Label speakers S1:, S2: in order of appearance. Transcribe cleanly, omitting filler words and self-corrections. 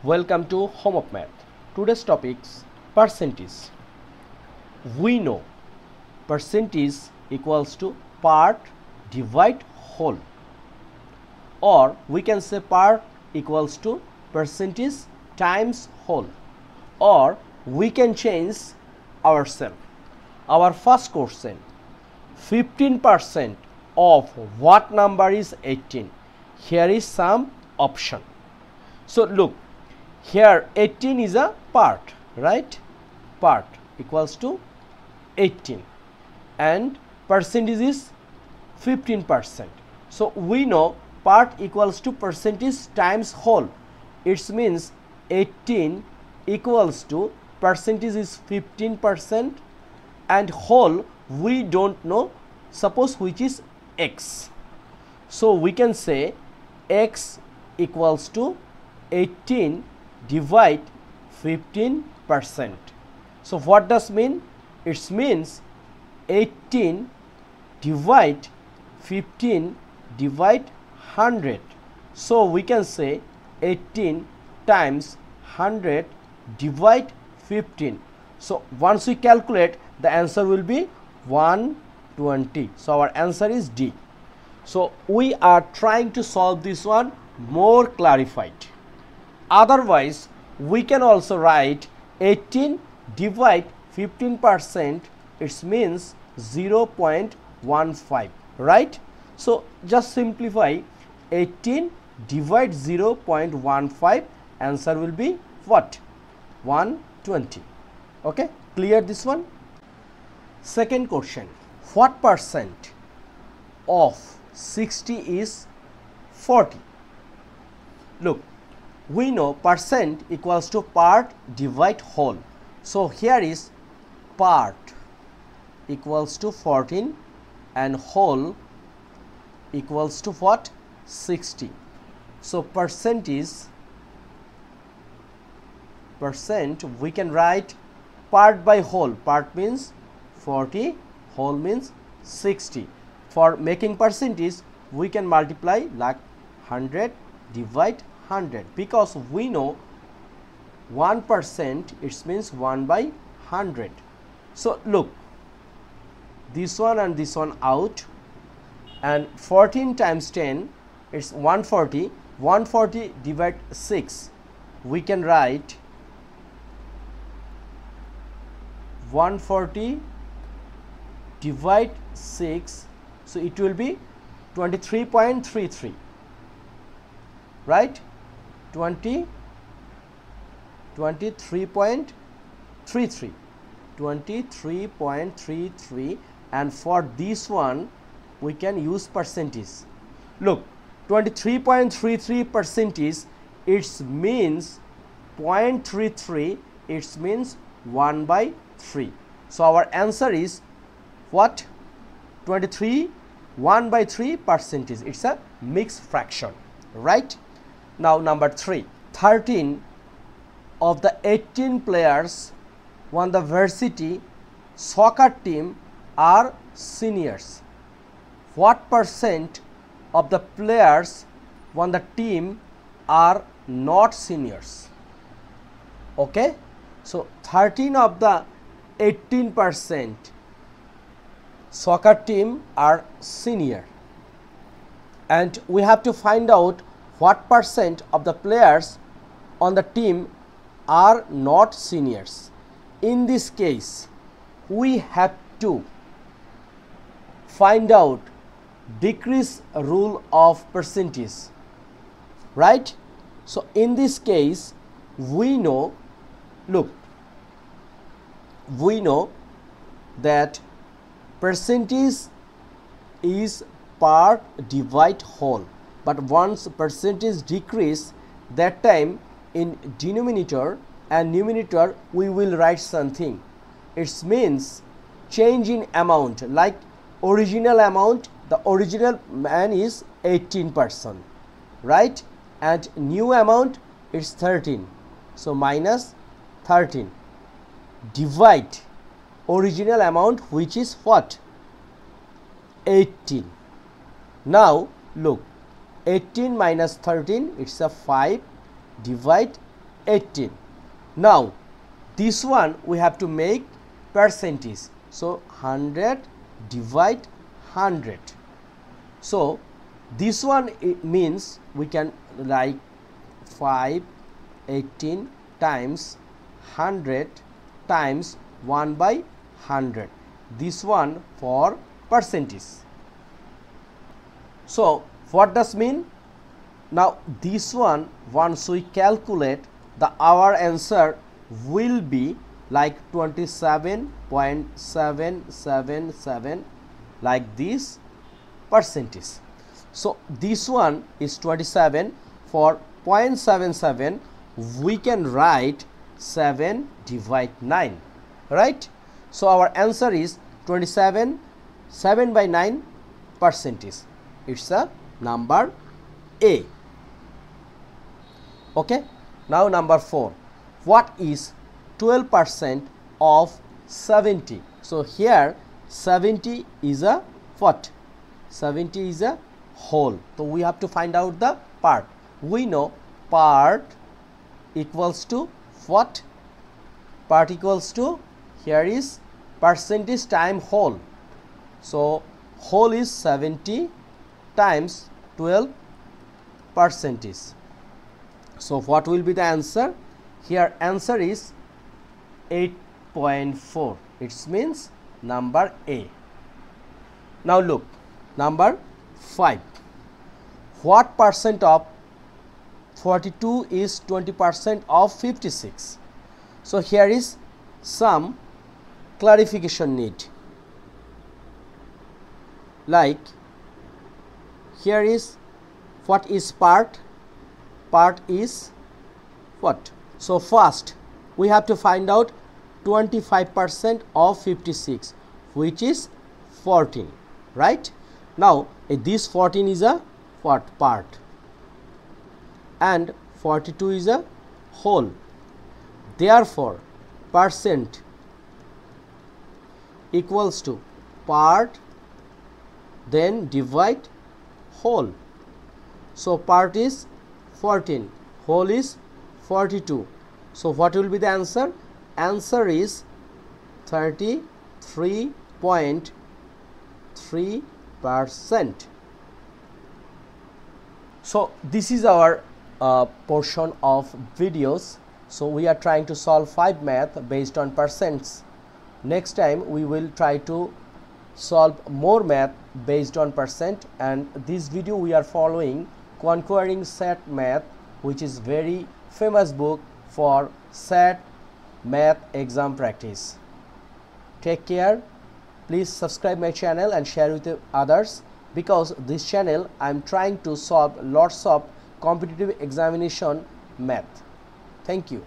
S1: Welcome to Home of Math. Today's topics percentage. We know percentage equals to part divide whole, or we can say part equals to percentage times whole, or we can change ourselves. Our first question, 15% of what number is 18? Here is some option. So look, here 18 is a part, right? Part equals to 18 and percentage is 15%. So we know part equals to percentage times whole. It means 18 equals to percentage is 15% and whole we don't know, suppose which is x. So we can say x equals to 18 divide 15%. So what does mean? It means 18 divide 15 divide 100. So we can say 18 times 100 divide 15. So once we calculate, the answer will be 120. So our answer is D. So we are trying to solve this one more clarified. Otherwise, we can also write 18 divide 15%. It means 0.15, right? So just simplify 18 divide 0.15. Answer will be what? 120. Okay, clear this one? Second question, what percent of 60 is 40? Look, we know percent equals to part divide whole. So here is part equals to 14 and whole equals to what? 60. So percent we can write part by whole. Part means 40, whole means 60. For making percentage, we can multiply like 100 divide 100, because we know 1%, it means 1 by 100. So look, this one and this one out, and 14 times 10, it's 140. 140 divide 6, we can write 140 divide 6, so it will be 23.33, right? 23.33, and for this one we can use percentage. Look, 23.33 percentage, it means 0.33, it means 1 by 3. So our answer is what? 23 1 by 3 percentage. It's a mixed fraction, right? Now number 3, 13 of the 18 players on the varsity soccer team are seniors. What percent of the players on the team are not seniors? Okay, so 13 of the 18% soccer team are senior, and we have to find out what percent of the players on the team are not seniors. In this case, we have to find out decrease rule of percentage, right? So in this case, we know, look, we know that percentage is part divide whole, but once percentage decrease, that time in denominator and numerator we will write something. It means change in amount, like original amount, the original man is 18%, right? And new amount is 13, so minus 13 divide original amount, which is what? 18. Now look, 18 minus 13, it's a 5 divide 18. Now this one we have to make percentage. So 100 divide 100. So this one it means we can write 518 times 100 times 1 by 100. This one for percentage. So what does mean? Now this one, once we calculate, our answer will be like 27.777 like this percentage. So this one is 27. For 0.77 we can write 7 divide 9, right? So our answer is 27 7 by 9 percentage. It's a number A. Okay. Now number 4. What is 12% of 70? So here 70 is a what? 70 is a whole. So we have to find out the part. We know part equals to what? Part equals to, here is percentage time whole. So whole is 70 times 12 percentage. So what will be the answer? Here answer is 8.4. It means number A. Now look, number 5. What percent of 42 is 20% of 56? So here is some clarification need. Like here is what is part? Part is what? So first we have to find out 25% of 56, which is 14, right? Now this 14 is a what? Part, and 42 is a whole. Therefore percent equals to part, then divide whole. So part is 14, whole is 42. So what will be the answer? Answer is 33.3%. So this is our portion of videos. So we are trying to solve 5 math based on percents. Next time we will try to solve more math based on percent, and this video we are following Conquering SAT Math, which is very famous book for SAT math exam practice. Take care. Please subscribe my channel and share with others, because this channel I am trying to solve lots of competitive examination math. Thank you.